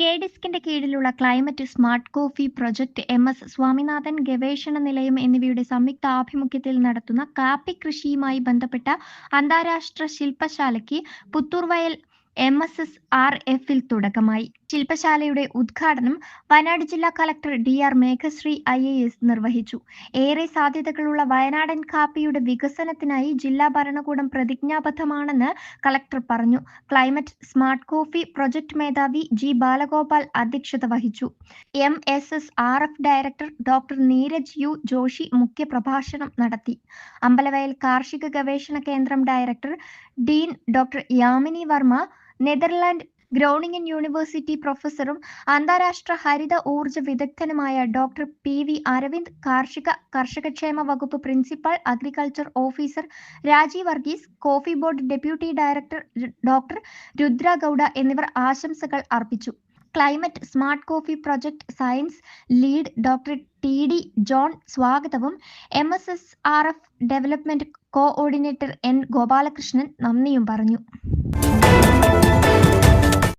കെ-ഡിസ്കിന്റെ കീഴിലുള്ള climate smart coffee project, MS. Swaminathan ഗവേഷണ നിലയം എന്നിവയുടെ സംയുക്താഭിമുഖ്യത്തിൽ നടത്തുന്ന കാപ്പി കൃഷിയുമായി ബന്ധപ്പെട്ട അന്താരാഷ്ട്ര ശില്പശാലയ്ക്ക് പുത്തൂർവയൽ MSSRF-ൽ തുടക്കമായി. ശില്പശാലയുടെ ഉദ്ഘാടനം വയനാട് ജില്ലാ കളക്ടർ ഡി.ആർ. മേഘശ്രീ IAS നിർവഹിച്ചു. ഏറെ സാധ്യതകളുള്ള വയനാടൻ കാപ്പിയുടെ വികസനത്തിനായി ജില്ലാ ഭരണകൂടം പ്രതിജ്ഞാബദ്ധമാണെന്ന് കളക്ടർ പറഞ്ഞു. ക്ലൈമറ്റ് സ്മാർട്ട് കോഫി പ്രൊജക്ട് മേധാവി G. ബാലഗോപാൽ അധ്യക്ഷത വഹിച്ചു. MSSRF director doctor Neeraj U. Joshi മുഖ്യപ്രഭാഷണം നടത്തി. അമ്പലവയൽ കാർഷിക ഗവേഷണ കേന്ദ്രം director dean doctor Yamini Varma, Netherland Groningen university പ്രൊഫസറും അന്താരാഷ്ട്ര ഹരിത ഊർജ്ജ വിദഗ്ധനുമായ ഡോക്ടർ PV അരവിന്ദ്, കർഷകക്ഷേമ വകുപ്പ് principal agriculture officer Raji Varghese, coffee board deputy director doctor Rudra Gowda എന്നിവർ ആശംസകൾ അർപ്പിച്ചു. Climate smart coffee project science lead doctor TD John സ്വാഗതവും MSSRF development coordinator N. Gopalakrishnan നന്ദിയും പറഞ്ഞു.